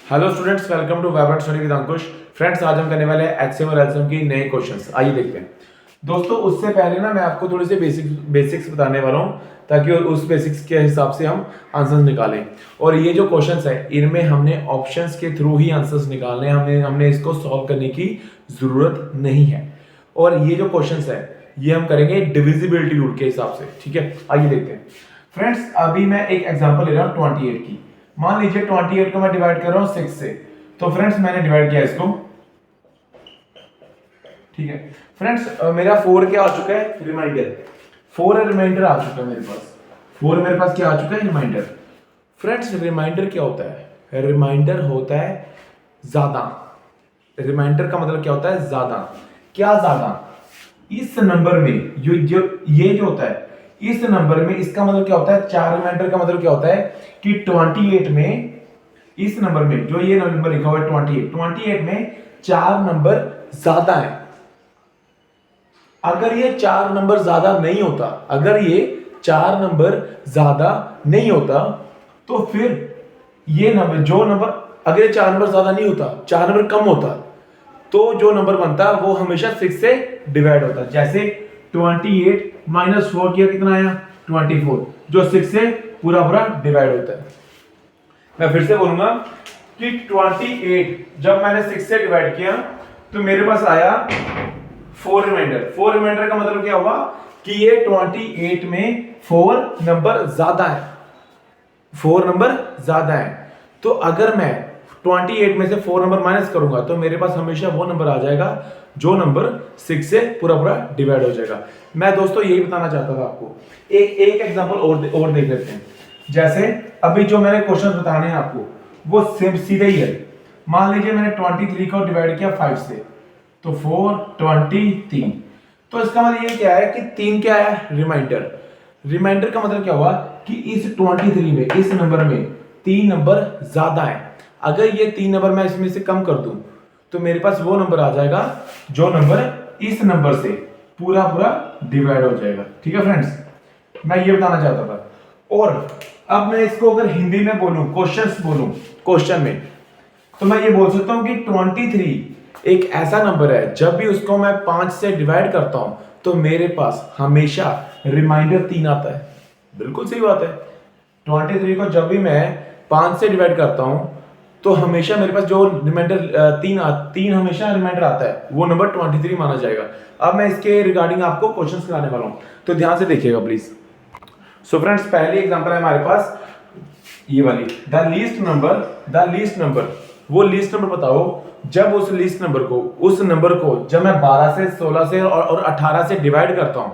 Hello students, welcome to vibrant study with Ankush. Friends, आज हम करने वाले हैं एचसीएम और एलसीएम की नए क्वेश्चंस। आइए देखते हैं। दोस्तों, उससे पहले ना मैं आपको थोड़ी सी बेसिक्स बताने वाला हूं ताकि उस बेसिक्स के हिसाब से हम आंसर्स निकालें। और ये जो क्वेश्चंस है इनमें हमने ऑप्शंस के थ्रू ही आंसर्स निकालने हैं, हमने इसको सॉल्व करने की जरूरत नहीं है। और ये जो क्वेश्चंस है ये हम करेंगे डिविजिबिलिटी रूल के हिसाब से। ठीक है, आइए देखते हैं। फ्रेंड्स, अभी मैं एक एग्जांपल ले रहा हूं 28 की। मान लीजिए 28 को मैं डिवाइड कर रहा हूं 6 से। तो फ्रेंड्स, मैंने डिवाइड किया इसको। ठीक है फ्रेंड्स, मेरा 4 क्या आ चुका है? रिमाइंडर। 4 रिमाइंडर आ चुका है मेरे पास। 4 मेरे पास क्या आ चुका है? रिमाइंडर। फ्रेंड्स, रिमाइंडर क्या होता है? रिमाइंडर होता है ज्यादा। रिमाइंडर का मतलब क्या होता है? ज्यादा। क्या ज्यादा? इस नंबर में ये जो होता है इस नंबर में, इसका मतलब क्या होता है? 4 रिमाइंडर का मतलब क्या होता है कि 28 में, इस नंबर में जो ये नंबर लिखा हुआ है 28 में 4 नंबर ज्यादा है। अगर ये 4 नंबर ज्यादा नहीं होता, अगर ये 4 नंबर ज्यादा नहीं होता तो फिर ये नंबर, जो नंबर, अगर ये 4 नंबर ज्यादा नहीं होता, 4 नंबर कम होता, तो जो नंबर बनता वो हमेशा 6 से डिवाइड होता। जैसे 28 माइनस 4 किया, कितना आया? 24, जो 6 से पूरा पूरा डिवाइड होता है। मैं फिर से बोलूंगा कि 28 जब मैंने 6 से डिवाइड किया तो मेरे पास आया 4 रिमाइंडर। 4 रिमाइंडर का मतलब क्या हुआ कि ये 28 में 4 नंबर ज्यादा है। 4 नंबर ज्यादा है। तो अगर मैं 28 में से 4 नंबर माइनस करूंगा तो मेरे पास हमेशा वो नंबर आ जाएगा जो नंबर 6 से पूरा पूरा डिवाइड हो जाएगा। मैं दोस्तों यही बताना चाहता था आपको। एक एग्जांपल और देख लेते हैं। जैसे अभी जो मैंने क्वेश्चन बताने हैं आपको वो सीधे ही है। मान लीजिए मैंने 23 को डिवाइड किया 5 से, तो 4 23। तो इसका मतलब ये क्या है कि 3 क्या है? रिमाइंडर। रिमाइंडर का मतलब क्या हुआ कि इस 23 में, इस नंबर में 3 नंबर ज्यादा है। अगर ये 3 नंबर मैं इसमें से कम कर दूं तो मेरे पास वो नंबर आ जाएगा जो नंबर इस नंबर से पूरा पूरा डिवाइड हो जाएगा। ठीक है फ्रेंड्स, मैं ये बताना चाहता था। और अब मैं इसको अगर हिंदी में बोलूं, क्वेश्चन में, तो मैं ये बोल सकता हूं कि 23 एक ऐसा नंबर है जब भी उसको मैं 5 से डिवाइड करता हूं तो मेरे पास हमेशा रिमाइंडर 3 आता है। बिल्कुल सही बात है। 23 को जब भी मैं 5 से डिवाइड करता हूं तो हमेशा मेरे पास जो रिमाइंडर 3 हमेशा रिमाइंडर आता है, वो नंबर 23 माना जाएगा। अब मैं इसके रिगार्डिंग आपको क्वेश्चंस कराने वाला हूं, तो ध्यान से देखिएगा प्लीज। सो फ्रेंड्स, पहली एग्जांपल है हमारे पास ये वाली, द लीस्ट नंबर। वो लीस्ट नंबर बताओ जब उस लीस्ट नंबर को, उस नंबर को जब मैं 12 से, 16 से और 18 से डिवाइड करता हूं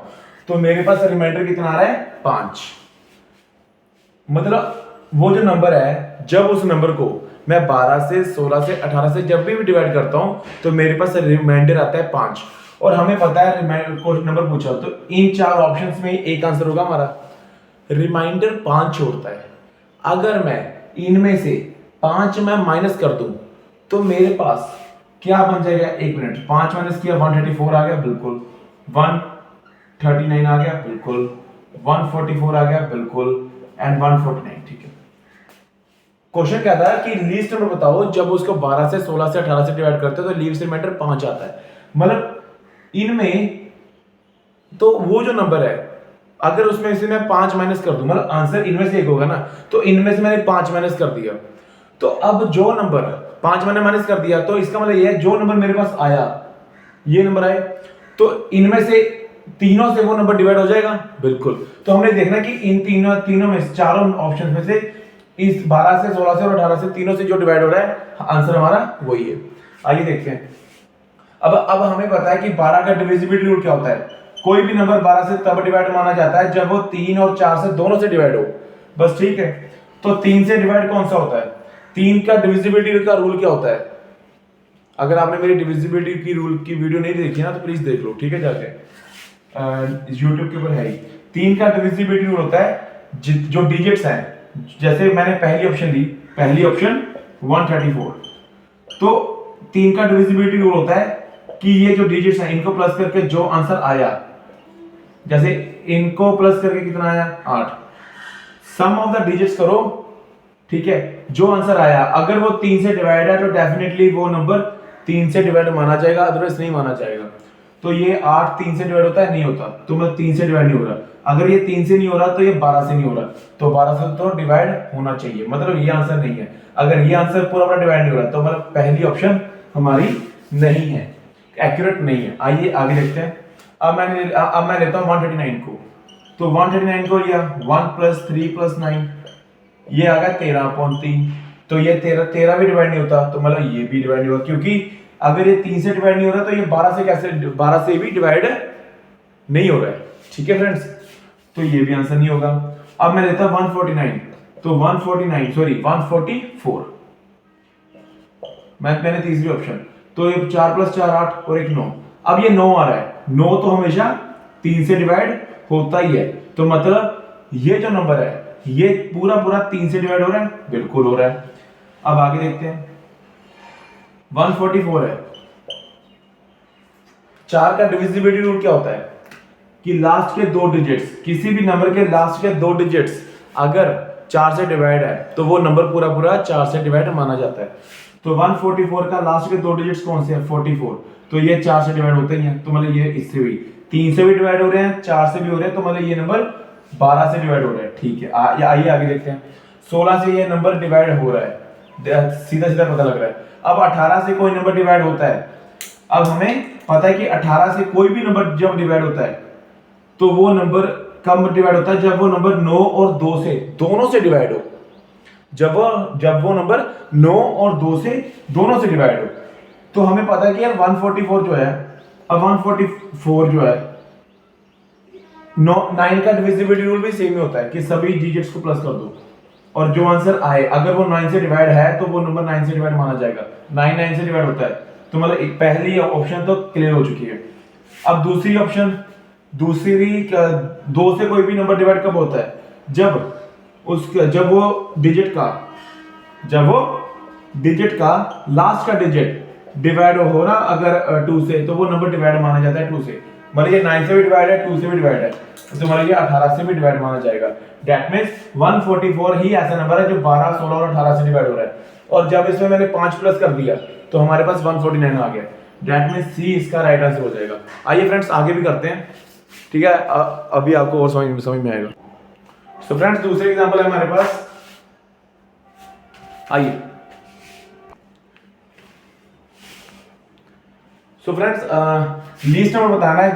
तो मेरे पास रिमाइंडर कितना आ रहा है? 5। मतलब वो जो नंबर है, जब उस नंबर को मैं 12 से, 16 से, 18 से जब भी डिवाइड करता हूं तो मेरे पास रिमाइंडर आता है 5। और हमें पता है नंबर पूछा तो इन 4 ऑप्शंस में एक आंसर होगा हमारा। रिमाइंडर 5 छोड़ता है। अगर मैं इनमें से 5 मैं माइनस कर दूं तो मेरे पास क्या बन जाएगा? 1 मिनट। 5 माइनस किया, 134 आ गया, बिल्कुल। 139 आ गया, बिल्कुल। 144 आ गया, बिल्कुल। एंड 149। ठीक है। क्वेश्चन क्या था कि लीस्ट नंबर बताओ जब उसको 12 से, 16 से, 18 से डिवाइड करते हो तो लीस्ट रिमाइंडर 5 आता है। मतलब इनमें तो वो जो नंबर है, अगर उसमें से मैं 5 माइनस कर दूं, मतलब आंसर इनमें से एक होगा ना, तो इनमें से मैंने 5 माइनस कर दिया। तो अब जो नंबर 5 मैंने माइनस कर दिया तो इसका मतलब ये है जो नंबर मेरे पास आया, ये नंबर आए, तो इनमें से तीनों से वो नंबर डिवाइड हो जाएगा, बिल्कुल। तो हमने देखना कि इन तीनों में, चारों ऑप्शन में से इस 12 से, 16 से और 18 से, तीनों से जो डिवाइड हो रहा है, आंसर हमारा वही है। आइए देखते हैं। अब हमें पता है कि 12 का डिविजिबिलिटी रूल क्या होता है। कोई भी नंबर 12 से तब डिवाइड माना जाता है जब वो 3 और 4 से दोनों से डिवाइड हो, बस। ठीक है, तो 3 से डिवाइड कौन सा होता है? 3 का डिविजिबिलिटी का रूल क्या होता है? अगर आपने मेरी डिविजिबिलिटी की रूल की वीडियो नहीं देखी ना तो प्लीज देख लो, ठीक है, जाके YouTube के ऊपर है ही। 3 का डिविजिबिलिटी रूल होता है जो डिजिट्स हैं। जैसे मैंने पहली ऑप्शन ली, पहली ऑप्शन 134, तो 3 का डिविजिबिलिटी रूल होता है कि ये जो डिजिट्स हैं इनको प्लस करके जो आंसर आया, जैसे इनको प्लस करके कितना आया? 8। सम ऑफ द डिजिट्स करो ठीक है, जो आंसर आया अगर वो 3 से डिवाइड है तो डेफिनेटली वो नंबर 3 से डिवाइड माना जाएगा, अदरवाइज नहीं माना जाएगा। तो ये 8 3 से डिवाइड होता है, नहीं होता, तो मतलब 3 से डिवाइड नहीं हो रहा। अगर ये 3 से नहीं हो रहा तो ये 12 से नहीं हो रहा, तो 12 से तो डिवाइड होना चाहिए, मतलब ये आंसर नहीं है। अगर ये आंसर पूरा पूरा डिवाइड नहीं हो रहा तो मतलब पहली ऑप्शन हमारी नहीं है, एक्यूरेट नहीं है। आइए आगे देखते हैं। अब मैं लेता हूँ 139 को, तो 139 को लिया 1 + 3 + 9, ये आ गया 13/3। तो ये 13 भी डिवाइड नहीं होता, तो मतलब ये भी डिवाइड नहीं होगा, क्योंकि अगर ये 3 से डिवाइड नहीं हो रहा तो ये 12 से कैसे, 12 से भी डिवाइड नहीं हो रहा है। ठीक है फ्रेंड्स, तो ये भी आंसर नहीं होगा। अब मैं लेता हूं 149, तो 144, मैंने तीसरी ऑप्शन, तो ये 4 + 4 8 और एक 9। अब ये 9 आ रहा है, 9 तो हमेशा 3 से डिवाइड होता ही है, तो मतलब ये जो नंबर है ये पूरा पूरा 3 से डिवाइड हो रहा है, बिल्कुल हो रहा है। अब आगे देखते हैं, 144 है। 4 का डिविजिबिलिटी रूल क्या होता है कि लास्ट के 2 डिजिट्स, किसी भी नंबर के लास्ट के 2 डिजिट्स अगर 4 से डिवाइड है तो वो नंबर पूरा पूरा 4 से डिवाइड माना जाता है। तो 144 का लास्ट के 2 डिजिट्स कौन से हैं, 44, तो ये 4 से डिवाइड होते ही हैं, तो मतलब ये इससे भी 3 से भी डिवाइड हो रहे हैं, 4 से भी हो रहे हैं, तो मतलब ये नंबर 12 से डिवाइड हो रहा है। ठीक है, आइए आगे देखते हैं। 16 से ये नंबर डिवाइड हो रहा है, सीधा सीधा पता लग रहा है। अब 18 से कोई नंबर डिवाइड होता है, अब हमें पता है कि 18 से कोई भी नंबर जब डिवाइड होता है तो वो नंबर कब डिवाइड होता है, जब वो नंबर 9 और 2 से दोनों से डिवाइड हो, जब वो नंबर 9 और 2 से दोनों से डिवाइड हो। तो हमें पता है कि यार 144 जो है, अब 144 जो है 9 का डिविजिबिलिटी रूल भी सेम ही होता है कि सभी डिजिट्स को प्लस कर दो, और जो आंसर आए अगर वो 9 से डिवाइड है तो वो नंबर 9 से डिवाइड माना जाएगा। 9 से डिवाइड होता है, तो मतलब एक पहली ऑप्शन तो क्लियर हो चुकी है। अब दूसरी ऑप्शन, दूसरी 2 से कोई भी नंबर डिवाइड कब होता है, जब वो डिजिट का लास्ट का डिजिट डिवाइड हो ना अगर 2 से, तो वो नंबर डिवाइड माना जाता है 2 से। मतलब ये 9 से भी डिवाइड है, 2 से भी डिवाइड है, तो मतलब ये 18 से भी डिवाइड माना जाएगा। दैट मींस 144 ही ऐसा नंबर है जो 12, 16 और 18 से डिवाइड हो रहा है, और जब इसमें मैंने 5 प्लस कर दिया तो हमारे पास 149 आ गया। दैट मींस सी इसका राइट आंसर हो जाएगा। आइए फ्रेंड्स आगे भी करते हैं, ठीक है, अभी आपको और समझ में आएगा। तो फ्रेंड्स दूसरे एग्जांपल है हमारे पास, आइए। सो फ्रेंड्स लीस्ट नंबर बताना है,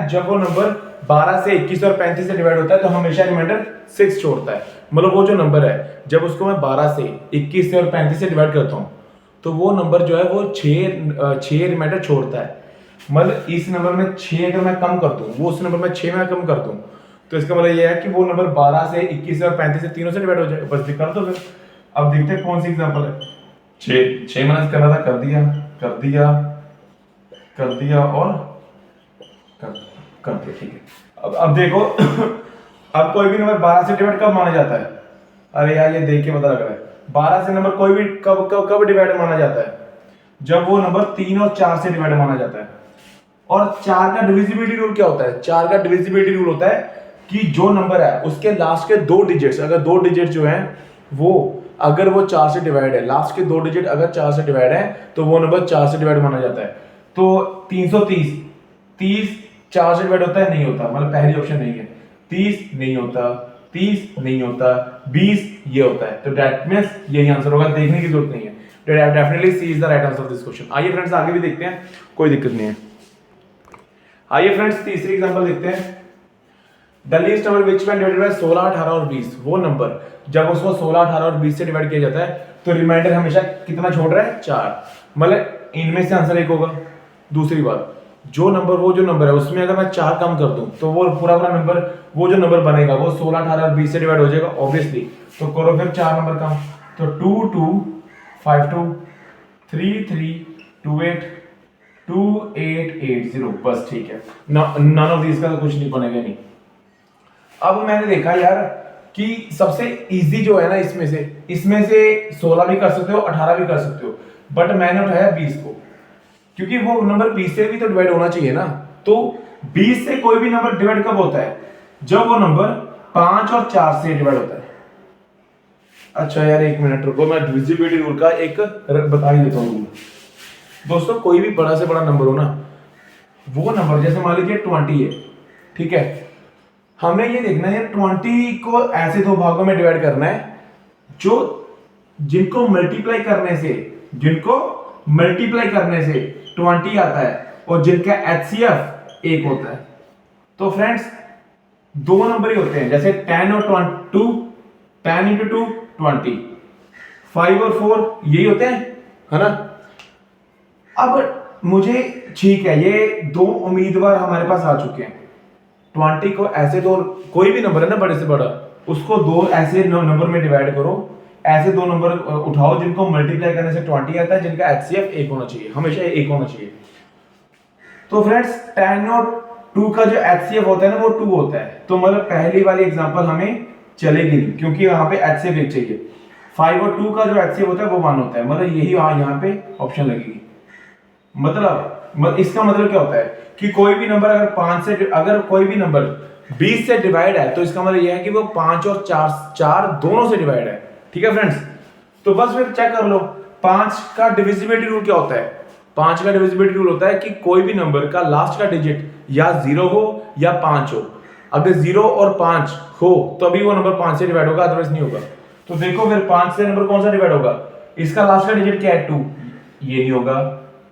जब वो नंबर 12 से 21 और 35 से डिवाइड होता है तो हमेशा रिमाइंडर 6 छोड़ता है। मतलब वो जो नंबर है जब उसको मैं 12 से 21 से और 35 से डिवाइड करता हूँ तो वो नंबर जो है वो 6 रिमाइंडर छोड़ता है। मतलब इस नंबर में 6 अगर मैं कम कर दूं, वो उस नंबर में 6 में कम कर दूं, तो इसका मतलब ये है कि वो नंबर 12 से 21 और 35 से तीनों से डिवाइड हो जाएगा। बस कर दो फिर। अब देखते हैं कौन सी एग्जांपल है। 6 माइनस करना था, कर दिया और कर दिया, ठीक है। अब देखो अब कोई भी नंबर 12 से डिवाइड कब माना जाता है, अरे यार ये देख के पता लग रहा है। 12 से नंबर कोई भी कब डिवाइड माना जाता है, जब वो नंबर 3 और 4 से डिवाइड माना जाता है। और 4 का डिविजिबिलिटी रूल क्या होता है, 4 का डिविजिबिलिटी रूल होता है कि जो नंबर है उसके लास्ट के 2 डिजिट्स, अगर 2 डिजिट जो हैं वो अगर वो 4 से डिवाइड है, लास्ट के 2 डिजिट अगर 4 से डिवाइड है तो वो नंबर 4 से डिवाइड माना जाता है। तो 330 4 से डिवाइड होता है, नहीं होता, मतलब पहली ऑप्शन नहीं है। 30 नहीं होता, 30 नहीं होता, 20 ये होता है, तो दैट मींस यही आंसर होगा, देखने की जरूरत नहीं है। Definitely C is the right answer of this question. आइए फ्रेंड्स आगे भी देखते हैं, कोई दिक्कत नहीं है। आइए फ्रेंड्स तीसरी एग्जांपल देखते हैं। The least number which can divided by 16, 18 और 20, वो नंबर जब उसको 16, 18 और 20 से डिवाइड किया जाता है तो रिमाइंडर हमेशा कितना छोड़ रहा है, 4। मतलब इनमें से आंसर एक होगा। दूसरी बात, वो जो नंबर है उसमें अगर मैं 4 कम कर दूं तो वो पूरा नंबर, वो जो नंबर बनेगा वो 16, 18 और 20 से डिवाइड हो जाएगा ऑब्वियसली। तो करो फिर 4 नंबर कम, तो 2 2 5 2 3 3 2 8 2 8 8 0, बस ठीक है। नन ऑफ दिस का तो कुछ नहीं बनेगा नहीं। अब मैंने देखा यार कि सबसे इजी जो है ना इसमें से 16 भी कर सकते हो, 18 भी कर सकते हो, बट मैंने उठाया 20 को, क्योंकि वो नंबर 20 से भी तो डिवाइड होना चाहिए ना। तो 20 से कोई भी नंबर डिवाइड कब होता है, जब वो नंबर 5 और 4 से डिवाइड होता है। अच्छा यार एक मिनट रुको, मैं डिविजिबिलिटी रूल का एक बता ही देता हूँ रूल। दोस्तों कोई भी बड़ा से बड़ा नंबर हो ना, वो नंबर जैसे मान लीजिए 20 है, ठीक है, हमने ये देखना है 20 को ऐसे दो भागों में डिवाइड करना है जो जिनको मल्टीप्लाई करने से 20 आता है और जिनका एचसीएफ 1 होता है। तो फ्रेंड्स दो नंबर ही होते हैं, जैसे 10 और 2, 10 इंटू 2 20, 5 और 4 यही होते हैं, है ना। अब मुझे ठीक है, ये दो उम्मीदवार हमारे पास आ चुके हैं। 20 को ऐसे दो, कोई भी नंबर है ना बड़े से बड़ा, उसको दो ऐसे नंबर में डिवाइड करो, ऐसे दो नंबर उठाओ जिनको मल्टीप्लाई करने से 20 आता है, जिनका एचसीएफ 1 होना चाहिए, हमेशा 1 होना चाहिए। तो फ्रेंड्स 10 और 2 का जो एचसीएफ होता है ना वो 2 होता है, तो मतलब पहली वाली एग्जांपल हमें चलेगी नहीं क्योंकि यहाँ पे एचसीएफ 1 चाहिए। 5 और 2 का जो एचसीएफ होता है वो 1 होता है, मतलब यही यहाँ पे ऑप्शन लगेगी। मतलब इसका मतलब क्या होता है कि कोई भी नंबर अगर 5 से, अगर कोई भी नंबर 20 से डिवाइड है तो इसका मतलब यह है कि वो 5 और 4 दोनों से डिवाइड है, ठीक है फ्रेंड्स। तो बस फिर चेक कर लो 5 का डिविजिबिलिटी रूल क्या होता है। 5 का डिविजिबिलिटी रूल होता है कि कोई भी नंबर का लास्ट का डिजिट या 0 हो या 5 हो, अगर 0 और 5 हो तभी वो नंबर 5 से डिवाइड होगा, अदरवाइज नहीं होगा। तो देखो फिर 5 से नंबर कौन सा डिवाइड होगा, इसका लास्ट का डिजिट क्या है 2, ये नहीं होगा,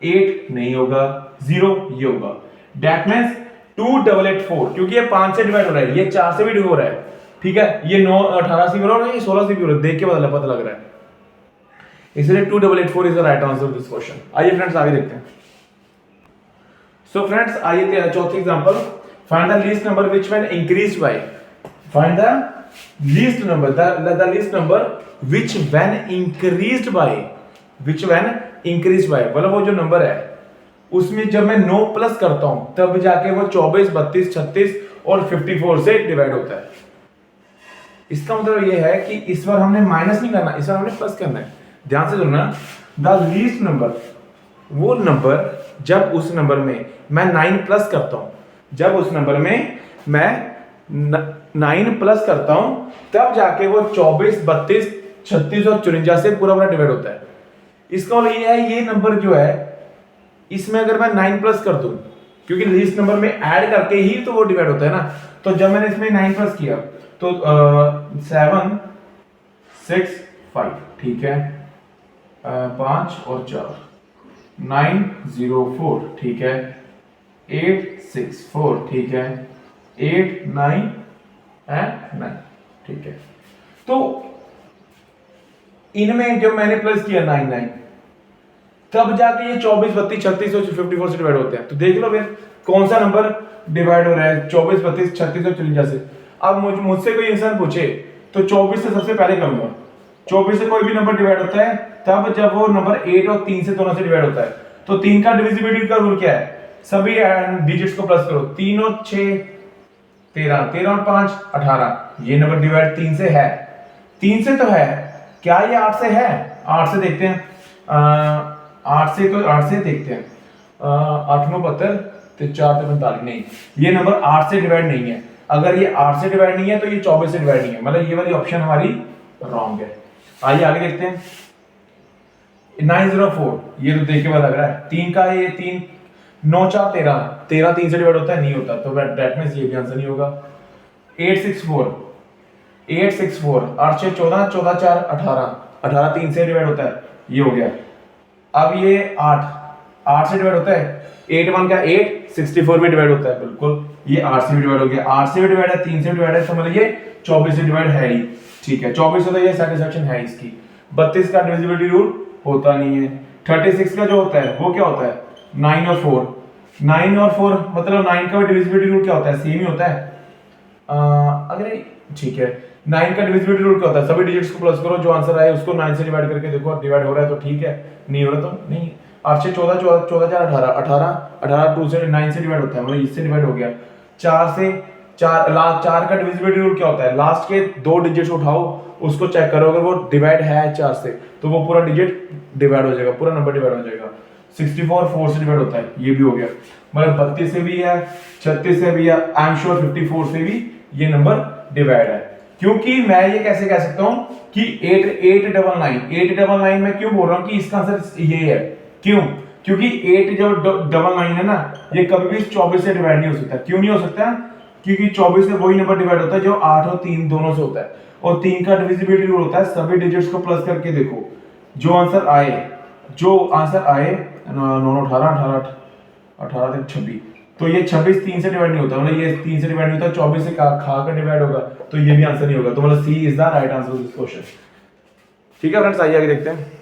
8 नहीं होगा, 0 ये होगा। दैट मींस 2884, क्योंकि ये 5 से डिवाइड हो रहा है, ये 4 से भी डिवाइड हो रहा है, ठीक है, ये 9 18 से भी हो रहा है, ये 16 से भी हो रहा है, देख के पता लग रहा है, इसलिए 2884 is the right answer of this question. आइए फ्रेंड्स आगे देखते हैं। सो फ्रेंड्स आइए चौथी example, find the least number which when increased by, find the least number the least number which when increased by, which when increased by मतलब वो जो number है उसमें जब मैं 9 प्लस करता हूं तब जाके वो 24 32 36 और 54 से डिवाइड होता है। इसका मतलब ये है कि इस बार हमने माइनस नहीं करना, इस बार हमने प्लस करना है। ध्यान से सुनना, द लीस्ट नंबर, वो नंबर जब उस नंबर में मैं 9 प्लस करता हूं, जब उस नंबर में मैं 9 प्लस करता हूं तब जाके वो 24 32 36 और 54 से पूरा डिवाइड होता है। इसका मतलब ये है, ये नंबर जो है इसमें अगर मैं 9 प्लस कर दूं, क्योंकि लीस्ट नंबर में ऐड करके ही तो वो डिवाइड होता है ना, तो जब मैंने इसमें 9 प्लस किया तो 7 6 5, ठीक है, 5 और 4 9 0 4, ठीक है, 8 6 4, ठीक है, 8 9 एंड 9, ठीक है। तो इनमें जब मैंने प्लस किया 9 9 तब जाके ये 24 32 36 और 54 से डिवाइड होते हैं। तो देख लो फिर कौन सा नंबर डिवाइड हो रहा है 24 32 36 और 54 से। अब मुझसे कोई इंसान पूछे तो 24 से सबसे पहले करूंगा। 24 से कोई भी नंबर डिवाइड होता है तब जब वो नंबर 8 और 3 से दोनों से डिवाइड होता है। तो 3 का डिविजिबिलिटी का रूल क्या है, सभी डिजिट्स को प्लस करो, 3 और 6 13, 13 और 5 18, ये नंबर डिवाइड 3 से है, 3 से तो है, क्या ये 8 से है, 8 से देखते हैं, 8 से तो 8 से देखते हैं, 8 9 72 तो 4 तो 45, नहीं ये नंबर 8 से डिवाइड नहीं है। अगर ये 8 से डिवाइड नहीं है तो ये 24 से डिवाइड नहीं है, मतलब ये वाली ऑप्शन हमारी रॉन्ग है। आइए आगे देखते हैं 904, ये तो देख के पता लग रहा है 3 का, ये 3 9 4 13, 13 3 से डिवाइड होता है, नहीं होता, तो दैट मींस ये भी आंसर नहीं होगा। 864 8 6 14 14 4 18, 18 3 से डिवाइड होता है, ये हो गया। अब ये 8 से डिवाइड होता है, 8 1 का 8 64 में डिवाइड होता है, बिल्कुल ये 8 से भी डिवाइड हो गया, 8 से भी डिवाइड है, 3 से भी डिवाइड है, तो मतलब ये 24 से डिवाइड है ही, ठीक है, 24 होता है, ये सेटिस्फैक्शन है इसकी। 32 का डिविजिबिलिटी रूल होता नहीं है। 36 का जो होता है वो क्या होता है 9 और 4, 9 और 4 मतलब 9 का डिविजिबिलिटी रूल क्या होता है, सेम ही होता है। अगर ठीक है 9 का डिविजिबिलिटी रूल क्या होता है, सभी डिजिट्स को प्लस करो, जो आंसर आए उसको 9 से डिवाइड करके देखो, डिवाइड हो रहा है तो ठीक है, नहीं हो रहा तो नहीं। 8 6 14 14 4 18 18 2 से 9 से डिवाइड होता है, मतलब इससे डिवाइड हो गया। 4 से 4 लास्ट 4 का डिविजिबिलिटी रूल क्या होता है, लास्ट के दो डिजिट्स उठाओ उसको चेक करो, अगर वो डिवाइड है 4 से तो वो पूरा डिजिट डिवाइड हो जाएगा, पूरा नंबर डिवाइड हो जाएगा। 64 4 से डिवाइड होता है, ये भी हो गया, मतलब 32 से भी है, 36 से भी है, आई एम श्योर 54 से भी ये नंबर डिवाइड है, क्योंकि मैं ये कैसे कह सकता हूं कि 899 मैं क्यों बोल रहा हूं कि इसका आंसर ये है, क्यों? क्योंकि 8 जो 99 है ना, ये कभी भी 24 से डिवाइड नहीं हो सकता। क्यों नहीं हो सकता? क्योंकि 24 से वही नंबर डिवाइड होता है जो 8 और 3 दोनों से होता है, और 3 का डिविजिबिलिटी रूल होता है सभी डिजिट्स को प्लस करके देखो, जो आंसर आए 9 18 18 18 तक 26, तो ये 26 3 से डिवाइड नहीं होता, मतलब ये 3 से डिवाइड नहीं होता, 24 से खा कर डिवाइड होगा, तो ये भी आंसर नहीं होगा। तो मतलब C is the right answer of this question. ठीक है फ्रेंड्स, आइए आगे देखते हैं।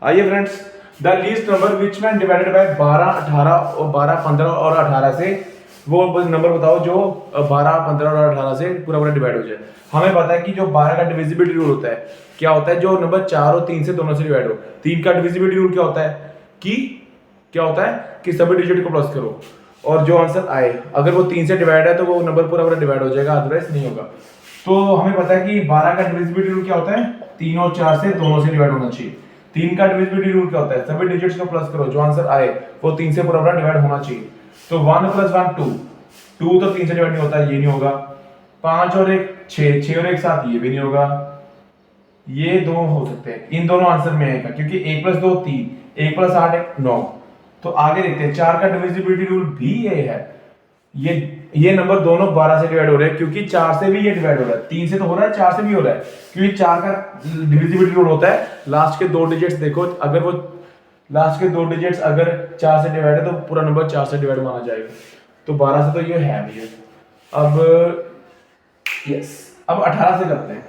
आइए friends, the least number which man divided by 12 18 और 12 15 और 18 से, वो नंबर बताओ जो 12 15 और 18 से पूरा पूरा डिवाइड हो जाए। हमें पता है कि जो 12 का डिविजिबिलिटी रूल होता है, क्या होता है? जो नंबर 4 और 3 से दोनों से डिवाइड हो। 3 का डिविजिबिलिटी रूल क्या होता है कि सभी डिजिट को प्लस करो, और जो आंसर आए, अगर वो 3 से डिवाइड है तो वो नंबर पूरा पूरा डिवाइड हो जाएगा, अदरवाइज नहीं होगा। तो हमें पता है कि 12 का डिविजिबिलिटी रूल क्या होता है? 3 और 4 से दोनों से डिवाइड होना चाहिए। 3 का डिविजिबिलिटी रूल क्या होता है? सभी डिजिट्स को प्लस करो, जो आंसर आए वो 3 से पूरा पूरा डिवाइड होना चाहिए। तो 1 + 1 2, 2 तो 3 से डिवाइड नहीं होता, ये नहीं होगा। 5 और 1 6, 6 और 1 7, ये भी नहीं होगा। ये दो हो सकते हैं, इन दोनों आंसर में आएगा, क्योंकि 1 + 2 3, 1 + 8 1 9। तो आगे देखते हैं, 4 का डिविजिबिलिटी रूल भी ये है। ये नंबर दोनों 12 से डिवाइड हो रहे हैं, क्योंकि 4 से भी ये डिवाइड हो रहा है, 3 से तो हो रहा है, 4 से भी हो रहा है, क्योंकि 4 का डिविजिबिलिटी रूल होता है लास्ट के 2 डिजिट्स देखो, अगर वो लास्ट के 2 डिजिट्स अगर 4 से डिवाइड है तो पूरा नंबर 4 से डिवाइड माना जाएगा। तो 12 से तो ये है भैया। अब 18 से करते हैं,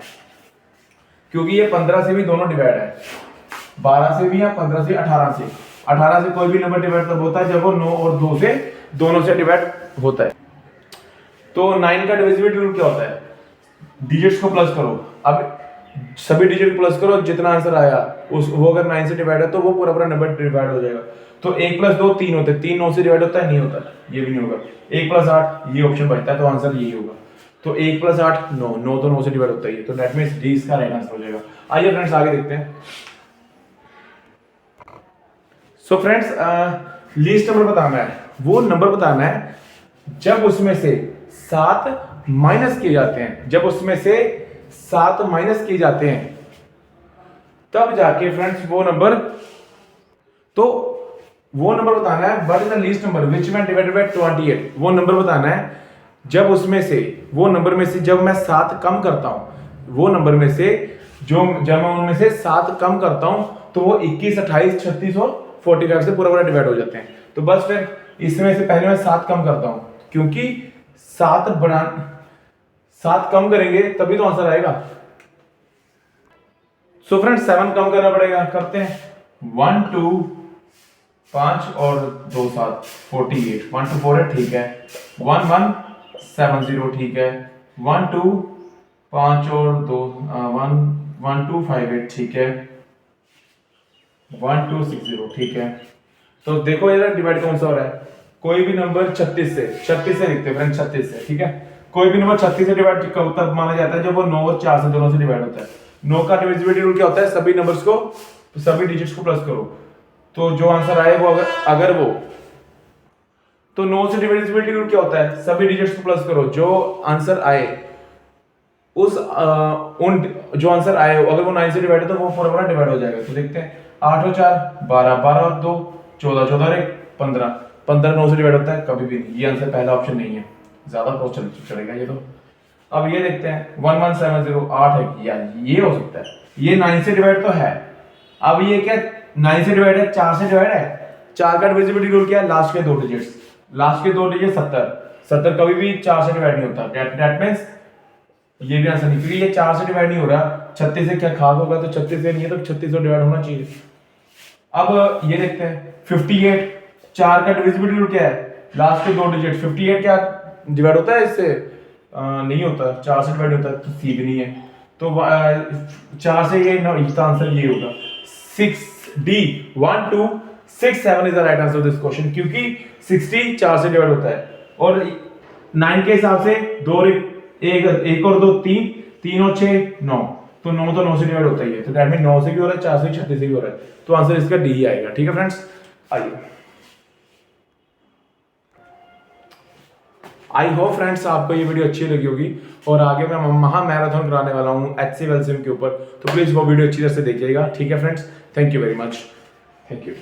क्योंकि ये 15 से भी दोनों डिवाइड है, 12 से भी या 15 से 18 से। 18 से कोई भी नंबर डिवाइड तब होता है जब वो 9 और 2 से दोनों से डिवाइड होता है। तो 9 का डिविजिबिलिटी रूल क्या होता है? डिजिट्स को प्लस करो। अब सभी डिजिट प्लस करो, जितना आंसर आया वो अगर 9 से डिवाइड है तो वो पूरा पूरा नंबर डिवाइड हो जाएगा। तो 1 + 2 3 होते हैं, 3 9 से डिवाइड होता है, नहीं होता, ये भी नहीं होगा। 1 + 8, ये ऑप्शन बचता है, तो आंसर यही होगा। तो 1 + 8 9, 9 तो 9 से डिवाइड होता है, तो दैट मींस डी इसका राइट आंसर हो जाएगा। आइए फ्रेंड्स आगे देखते हैं। सो फ्रेंड्स, लीस्ट नंबर बताना है, वो नंबर बताना है जब उसमें से 7 माइनस किए जाते हैं, जब उसमें से 7 माइनस किए जाते हैं तब जाके फ्रेंड्स वो नंबर बताना है। What is the least number which man divided bye 28, वो नंबर बताना है जब उसमें से, वो नंबर में से जब मैं 7 कम करता हूं, वो नंबर में से जब मैं उनमें से 7 कम करता हूं तो वो 21 28 36 और 45 से पूरा पूरा डिवाइड हो जाते हैं। तो बस फिर इसमें से पहले मैं 7 कम करता हूं, क्योंकि 7 कम करेंगे तभी तो आंसर आएगा। सो फ्रेंड्स 7 कम करना पड़ेगा, करते हैं। 1 2 5 और 2 7 48, 1 2 4 है, ठीक है। 1 1 7 0, ठीक है। 1 2 5 और 2 1 1 2 5 8, ठीक है। 1 2 6 0, ठीक है। तो देखो इधर डिवाइड कौन सा हो रहा है? कोई भी नंबर 36 से लिखते हैं फ्रेंड, 36 से, ठीक है। कोई भी नंबर 36 से डिवाइड कब तक माना जाता है? जब वो 9 और 4 से दोनों से डिवाइड होता है। 9 का डिविजिबिलिटी रूल क्या होता है? सभी नंबर्स को, सभी डिजिट्स को प्लस करो, तो जो आंसर आए वो अगर वो, तो 9 से डिविजिबिलिटी रूल क्या होता है? सभी डिजिट्स को प्लस करो, जो आंसर आए उन जो आंसर आए अगर वो 9 से डिवाइड है तो वो पूरा पूरा डिवाइड हो जाएगा। तो देखते हैं, 8 और 4 12, 12 और 2 14, 14 और 1 15, 15 9 से डिवाइड होता है कभी भी नहीं, ये आंसर पहला ऑप्शन नहीं है, ज्यादा क्वेश्चन चलेगा ये तो। अब ये देखते हैं 1 1 7 0 8 है, यार ये हो सकता है, ये 9 से डिवाइड तो है। अब ये क्या 9 से डिवाइड है? 4 से डिवाइड है। 4 का डिविजिबिलिटी रूल क्या है? लास्ट के 2 डिजिट्स, लास्ट के 2 डिजिट 70 कभी भी 4 से डिवाइड नहीं होता। दैट मींस ये भी आंसर नहीं, क्योंकि ये 4 से डिवाइड नहीं हो रहा। 36 से क्या खास होगा? तो 36 से नहीं है तो 36 से डिवाइड होना चाहिए। अब ये देखते हैं 58, 4 का डिविजिबिलिटी रूल क्या है? लास्ट के 2 डिजिट। 58 क्या डिवाइड होता है इससे? नहीं होता, 4 से डिवाइड होता है, तो सी भी नहीं है। तो 4 से ये इसका आंसर ये होगा 6D 1 2 6 7 is the right answer of this question, क्योंकि 60 4 से डिवाइड होता है, और 9 के हिसाब से 2 1 और 2 3, 3 और 6 9, तो 9 तो 9 से डिवाइड होता ही है, तो दैट मीन 9 से भी हो रहा है, 4 से 36 से भी हो रहा है, तो आंसर इसका डी ही आएगा। ठीक है फ्रेंड्स, आइए आई होप फ्रेंड्स आपको ये वीडियो अच्छी लगी होगी, और आगे मैं महा मैराथन कराने वाला हूँ HCF LCM के ऊपर, तो प्लीज़ वो वीडियो अच्छी तरह से देखिएगा। ठीक है friends, thank you very much, thank you.